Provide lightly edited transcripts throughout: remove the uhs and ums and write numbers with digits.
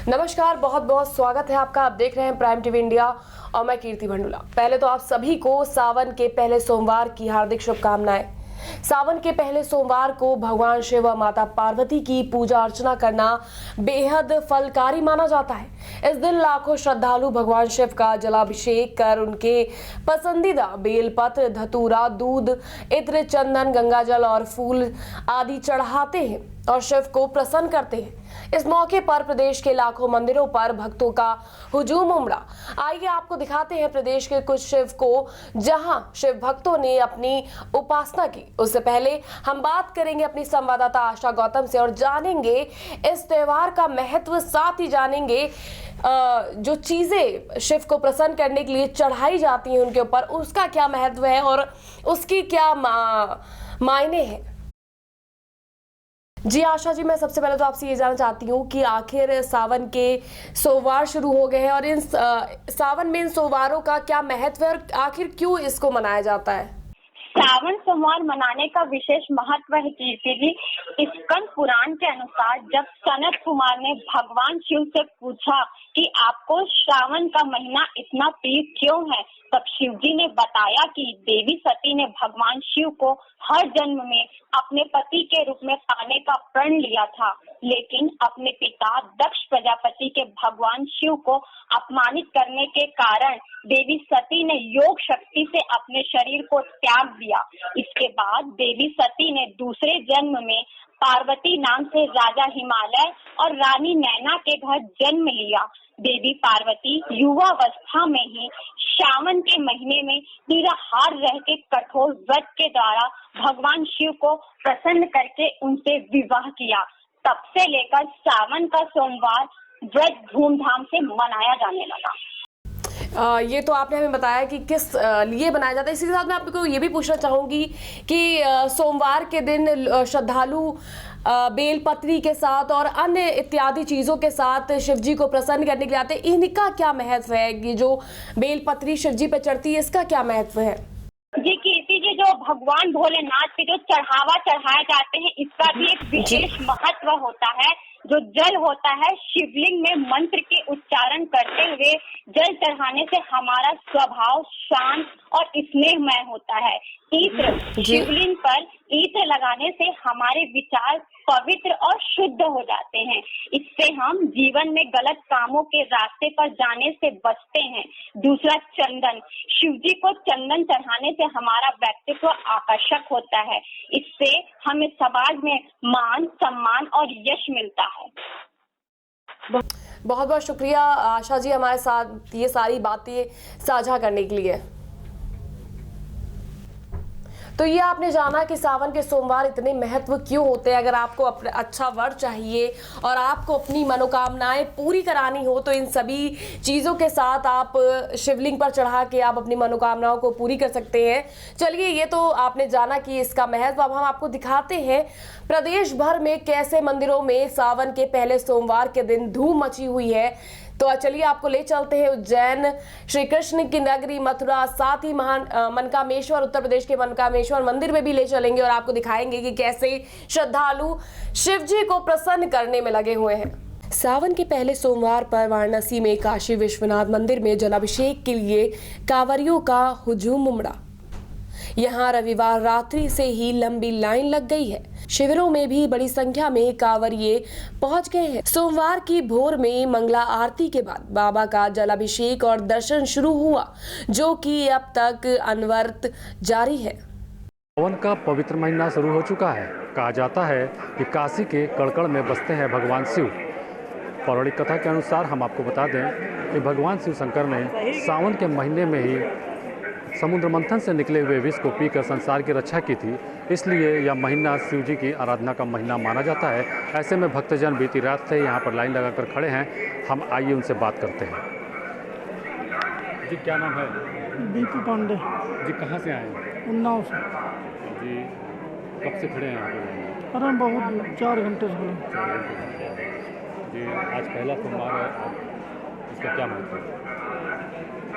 नमस्कार, बहुत बहुत स्वागत है आपका। आप देख रहे हैं प्राइम टीवी इंडिया और मैं कीर्ति भंडुला। पहले तो आप सभी को सावन के पहले सोमवार की हार्दिक शुभकामनाएं। सावन के पहले सोमवार को भगवान शिव व माता पार्वती की पूजा अर्चना करना बेहद फलकारी माना जाता है। इस दिन लाखों श्रद्धालु भगवान शिव का जलाभिषेक कर उनके पसंदीदा बेलपत्र, धतूरा, दूध, इत्र, चंदन, गंगाजल और फूल आदि चढ़ाते हैं और शिव को प्रसन्न करते हैं। इस मौके पर प्रदेश के लाखों मंदिरों पर भक्तों का हुजूम उमड़ा। आइए आपको दिखाते हैं प्रदेश के कुछ शिव को जहां शिव भक्तों ने अपनी उपासना की। उससे पहले हम बात करेंगे अपनी संवाददाता आशा गौतम से और जानेंगे इस त्योहार का महत्व, साथ ही जानेंगे जो चीजें शिव को प्रसन्न करने के लिए चढ़ाई जाती हैं उनके ऊपर, उसका क्या महत्व है और उसकी क्या मायने हैं। जी आशा जी, मैं सबसे पहले तो आपसे ये जानना चाहती हूँ कि आखिर सावन के सोमवार शुरू हो गए हैं और इन सावन में इन सोमवारों का क्या महत्व है और आखिर क्यों इसको मनाया जाता है। सावन सोमवार मनाने का विशेष महत्व है कीर्ति जी। स्कंद पुराण के अनुसार जब सनत कुमार ने भगवान शिव से पूछा कि आपको श्रावण का महीना इतना प्रिय क्यों है, तब शिव जी ने बताया कि देवी सती ने भगवान शिव को हर जन्म में अपने पति के रूप में पाने का प्रण लिया था, लेकिन अपने पिता दक्ष प्रजापति के भगवान शिव को अपमानित करने के कारण देवी सती ने योग शक्ति से अपने शरीर को त्याग दिया। इसके बाद देवी सती ने दूसरे जन्म में पार्वती नाम से राजा हिमालय और रानी नैना के घर जन्म लिया। देवी पार्वती युवावस्था में ही श्रावण के महीने में निराहार रह के कठोर व्रत के द्वारा भगवान शिव को प्रसन्न करके उनसे विवाह किया। तब से लेकर सावन का सोमवार व्रत धूमधाम से मनाया जाने लगा। ये तो आपने हमें बताया कि किस लिए बनाया जाता है। इसी के साथ मैं आपको ये भी पूछना चाहूंगी कि सोमवार के दिन श्रद्धालु बेलपत्री के साथ और अन्य इत्यादि चीजों के साथ शिवजी को प्रसन्न करने के लिए आते हैं। इनका क्या महत्व है कि जो बेलपत्री शिवजी पे चढ़ती है, इसका क्या महत्व है। जी कीर्ति जी, जो भगवान भोलेनाथ के जो चढ़ावा चढ़ाए जाते हैं, इसका भी एक विशेष महत्व होता है। जो जल होता है, शिवलिंग में मंत्र के उच्चारण करते हुए जल चढ़ाने से हमारा स्वभाव शांत और स्नेहमय होता है। इत्र, शिवलिंग पर इत्र लगाने से हमारे विचार पवित्र और शुद्ध हो जाते हैं। इससे हम जीवन में गलत कामों के रास्ते पर जाने से बचते हैं। दूसरा, चंदन, शिवजी को चंदन चढ़ाने से हमारा व्यक्तित्व आकर्षक होता है। इससे हमें समाज में मान, सम्मान और यश मिलता है। बहुत बहुत शुक्रिया आशा जी हमारे साथ ये सारी बातें साझा करने के लिए। तो ये आपने जाना कि सावन के सोमवार इतने महत्व क्यों होते हैं। अगर आपको अपना अच्छा वर चाहिए और आपको अपनी मनोकामनाएं पूरी करानी हो तो इन सभी चीज़ों के साथ आप शिवलिंग पर चढ़ा के आप अपनी मनोकामनाओं को पूरी कर सकते हैं। चलिए, ये तो आपने जाना कि इसका महत्व। अब हम आपको दिखाते हैं प्रदेश भर में कैसे मंदिरों में सावन के पहले सोमवार के दिन धूम मची हुई है। तो चलिए आपको ले चलते हैं उज्जैन, श्री कृष्ण की नगरी मथुरा, साथ ही मनकामेश्वर, उत्तर प्रदेश के मनकामेश्वर मंदिर में भी ले चलेंगे और आपको दिखाएंगे कि कैसे श्रद्धालु शिव जी को प्रसन्न करने में लगे हुए हैं। सावन के पहले सोमवार पर वाराणसी में काशी विश्वनाथ मंदिर में जलाभिषेक के लिए कांवरियों का हुजूम उमड़ा। यहाँ रविवार रात्रि से ही लंबी लाइन लग गई है। शिविरों में भी बड़ी संख्या में कांवरिये पहुंच गए हैं। सोमवार की भोर में मंगला आरती के बाद बाबा का जलाभिषेक और दर्शन शुरू हुआ, जो कि अब तक अनवरत जारी है। सावन का पवित्र महीना शुरू हो चुका है। कहा जाता है कि काशी के कड़कड़ में बसते हैं भगवान शिव। पौराणिक कथा के अनुसार हम आपको बता दें कि भगवान शिव शंकर ने सावन के महीने में ही समुद्र मंथन से निकले हुए विष को पीकर संसार की रक्षा की थी। इसलिए यह महीना शिव जी की आराधना का महीना माना जाता है। ऐसे में भक्तजन बीती रात से यहाँ पर लाइन लगाकर खड़े हैं। हम आइए उनसे बात करते हैं। जी क्या नाम है? दीपू पांडे। जी कहाँ से आए? उन्नाव से। जी कब से खड़े हैं यहाँ पर? अरे बहुत 4 घंटे से खड़े। जी आज पहला सोमवार है, इसका क्या महत्व है?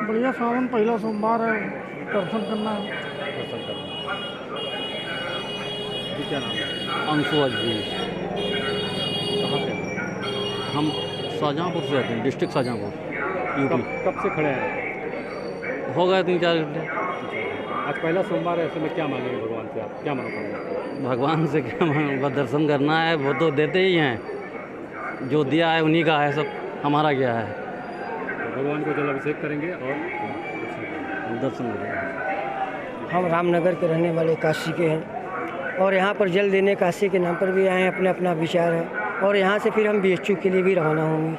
बढ़िया, सावन पहला सोमवार है, दर्शन करना है। दर्शन करना। जी क्या नाम है? अंशुवत जी। कहाँ से? हम शाहजहाँपुर से आते हैं, डिस्ट्रिक्ट शाहजहाँपुर, यूपी। कब से खड़े हैं? हो गए 3-4 घंटे। आज पहला सोमवार है, ऐसे में क्या मांगेंगे भगवान से आप, क्या मनोकामना? भगवान से क्या मांगूंगा, दर्शन करना है, वो तो देते ही हैं, जो दिया है उन्हीं का है, सब हमारा क्या है। तो भगवान को जल अभिषेक करेंगे और दर्शन करेंगे। हम रामनगर के रहने वाले काशी के हैं और यहाँ पर जल देने काशी के नाम पर भी आए हैं, अपना अपना विचार है और यहाँ से फिर हम BHU के लिए भी रवाना होंगे।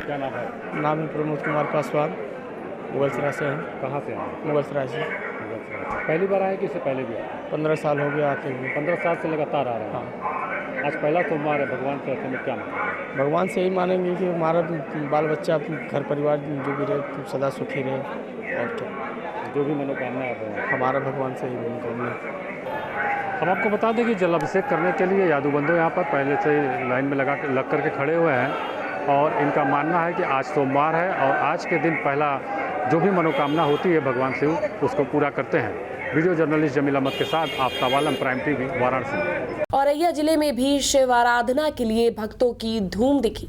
क्या नाम है? नाम है प्रमोद कुमार पासवान, मुगलसराय से हैं। कहाँ से आए? मुगलसराय से। पहली बार आए कि इससे पहले भी आए? 15 साल हो गया आते हुए। 15 साल से लगातार आ रहे हैं। हाँ, आज पहला सोमवार है, भगवान से ऐसे में क्या मांगेंगे? भगवान से यही मानेंगे कि हमारा बाल बच्चा, घर परिवार जो भी रहे सदा सुखी रहे, और क्या जो भी मनोकामना है हमारा भगवान से ही मनोकामना। हम आपको बता दें कि जल अभिषेक करने के लिए यादू बंधु यहाँ पर पहले से लाइन में लग करके खड़े हुए हैं और इनका मानना है कि आज सोमवार है और आज के दिन पहला जो भी मनोकामना होती है भगवान से उसको पूरा करते हैं। वीडियो जर्नलिस्ट जमील अहमद के साथ आफ्ताब आलम, प्राइम टीवी, वाराणसी। औरैया जिले में भी शिव आराधना के लिए भक्तों की धूम दिखी।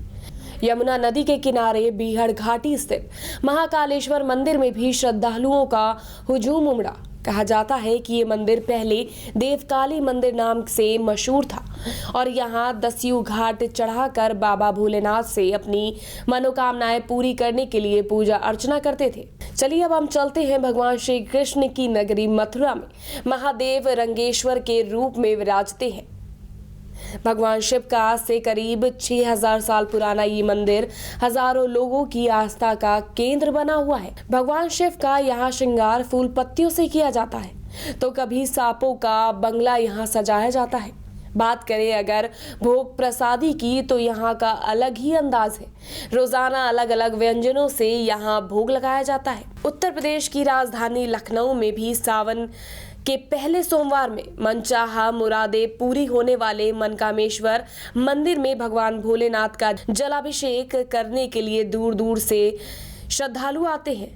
यमुना नदी के किनारे बीहड़ घाटी स्थित महाकालेश्वर मंदिर में भी श्रद्धालुओं का हुजूम उमड़ा। कहा जाता है कि ये मंदिर पहले देवकाली मंदिर नाम से मशहूर था और यहाँ दस्यु घाट चढ़ाकर बाबा भोलेनाथ से अपनी मनोकामनाएं पूरी करने के लिए पूजा अर्चना करते थे। चलिए अब हम चलते हैं भगवान श्री कृष्ण की नगरी मथुरा में। महादेव रंगेश्वर के रूप में विराजते हैं। भगवान शिव का आज से करीब 6000 साल पुराना ये मंदिर हजारों लोगों की आस्था का केंद्र बना हुआ है। भगवान शिव का यहाँ श्रृंगार फूल पत्तियों से किया जाता है तो कभी सांपों का बंगला यहाँ सजाया जाता है। बात करें अगर भोग प्रसादी की तो यहाँ का अलग ही अंदाज है। रोजाना अलग अलग व्यंजनों से यहाँ भोग लगाया जाता है। उत्तर प्रदेश की राजधानी लखनऊ में भी सावन के पहले सोमवार में मनचाहा मुरादें पूरी होने वाले मनकामेश्वर मंदिर में भगवान भोलेनाथ का जलाभिषेक करने के लिए दूर दूर से श्रद्धालु आते हैं।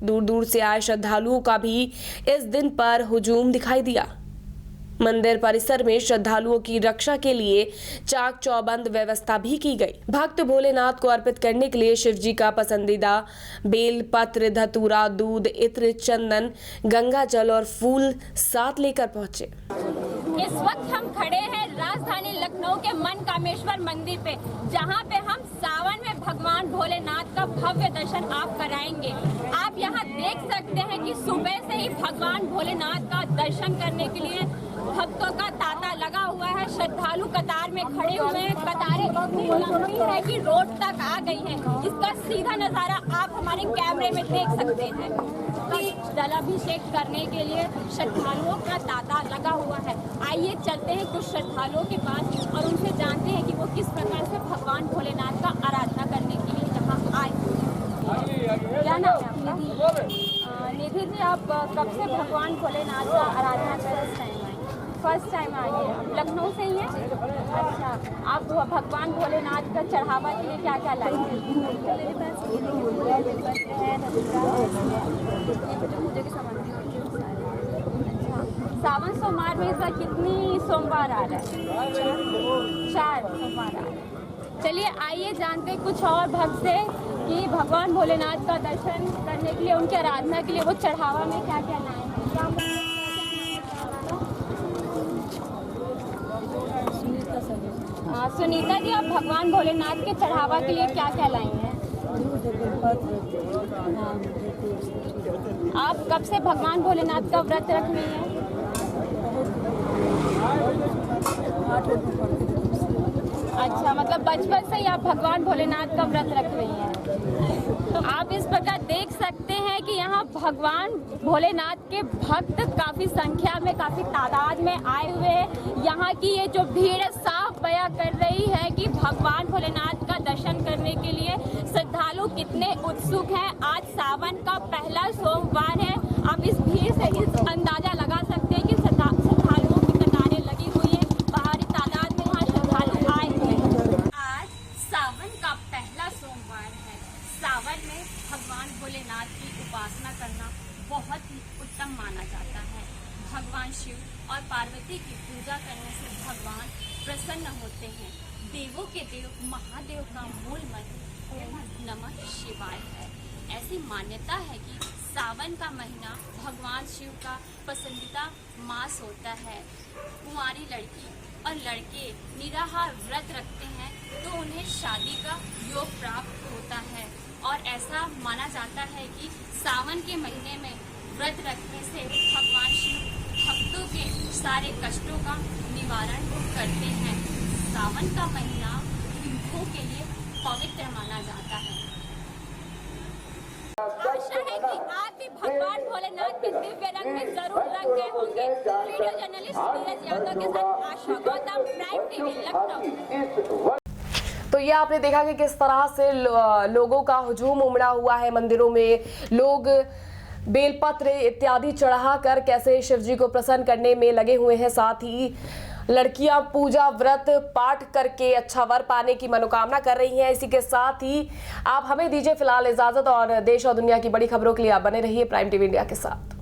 दूर दूर से आए श्रद्धालुओं का भी इस दिन पर हुजूम दिखाई दिया। मंदिर परिसर में श्रद्धालुओं की रक्षा के लिए चाक चौबंद व्यवस्था भी की गई। भक्त भोलेनाथ को अर्पित करने के लिए शिव जी का पसंदीदा बेल पत्र, धतूरा, दूध, इत्र, चंदन, गंगा जल और फूल साथ लेकर पहुंचे। इस वक्त हम खड़े हैं राजधानी लखनऊ के मनकामेश्वर मंदिर पे, जहां पे हम सावन में भगवान भोलेनाथ का भव्य दर्शन आप कराएंगे। आप यहां देख सकते हैं कि सुबह से ही भगवान भोलेनाथ का दर्शन करने के लिए भक्तों का तांता लगा हुआ है। श्रद्धालु कतार में खड़े हुए हैं। कतारें इतनी लंबी है कि रोड तक आ गई है। इसका सीधा नजारा आप हमारे कैमरे में देख सकते हैं कि जलाभिषेक करने के लिए श्रद्धालुओं का तांता लगा हुआ है। आइए चलते हैं कुछ श्रद्धालुओं के पास और उनसे जानते हैं कि वो किस प्रकार से भगवान भोलेनाथ का आराधना करने के लिए यहाँ आए। क्या नाम है आपका? निधि जी, आप कब से भगवान भोलेनाथ का आराधना कर रहे हैं? फर्स्ट टाइम आए हैं। लखनऊ से ही हैं? अच्छा, आप भगवान भोलेनाथ का चढ़ावा के लिए क्या क्या लाए हैं? मेरे पास पूजा के सामान भी होते हैं। अच्छा, सावन सोमवार में इस बार कितनी सोमवार आ रहा है? 4 सोमवार आ रहा है। चलिए आइए जानते हैं कुछ और भक्त से कि भगवान भोलेनाथ का दर्शन करने के लिए, उनकी आराधना के लिए वो चढ़ावा में क्या क्या लाए हैं। सुनीता जी, आप भगवान भोलेनाथ के चढ़ावा के लिए क्या क्या लाई हैं? आप कब से भगवान भोलेनाथ का व्रत रख रही हैं? अच्छा, मतलब बचपन से ही आप भगवान भोलेनाथ का व्रत रख रही हैं। तो आप इस प्रकार देख सकते हैं कि यहाँ भगवान भोलेनाथ के भक्त काफ़ी संख्या में, काफ़ी तादाद में आए हुए हैं। यहाँ की ये जो भीड़ है साफ बयां कर रही है कि भगवान भोलेनाथ का दर्शन करने के लिए श्रद्धालु कितने उत्सुक हैं। आज सावन का पहला सोमवार है। आप इस भीड़ से इस अंदाजा लगा सकते हैं कि श्रद्धालुओं की कतारें लगी हुई है। भारी तादाद में यहाँ श्रद्धालु आए हुए हैं। आज सावन का पहला सोमवार है। सावन में भगवान भोलेनाथ की उपासना करना बहुत ही उत्तम माना जाता है। भगवान शिव और पार्वती की पूजा करने से भगवान प्रसन्न होते हैं। देवों के देव महादेव का मूल मंत्र ओम नमः शिवाय है। ऐसी मान्यता है कि सावन का महीना भगवान शिव का पसंदीदा मास होता है। कुंवारी लड़की और लड़के निराहार व्रत रखते हैं तो उन्हें शादी का योग प्राप्त होता है और ऐसा माना जाता है कि सावन के महीने में व्रत रखने से भगवान शिव भक्तों के सारे कष्टों का निवारण करते हैं। सावन का महीना हिंदुओं के लिए पवित्र माना जाता है। आशा है कि आप भी भगवान भोलेनाथ के दिव्य रंग में जरूर रंग गए होंगे। वीडियो जर्नलिस्ट नीरज यादव के साथ आशा गौतम, प्राइम टीवी, लखनऊ। तो ये आपने देखा कि किस तरह से लोगों का हुजूम उमड़ा हुआ है मंदिरों में। लोग बेलपत्र इत्यादि चढ़ाकर कैसे शिवजी को प्रसन्न करने में लगे हुए हैं। साथ ही लड़कियां पूजा व्रत पाठ करके अच्छा वर पाने की मनोकामना कर रही हैं। इसी के साथ ही आप हमें दीजिए फिलहाल इजाजत और देश और दुनिया की बड़ी खबरों के लिए आप बने रहिए प्राइम टीवी इंडिया के साथ।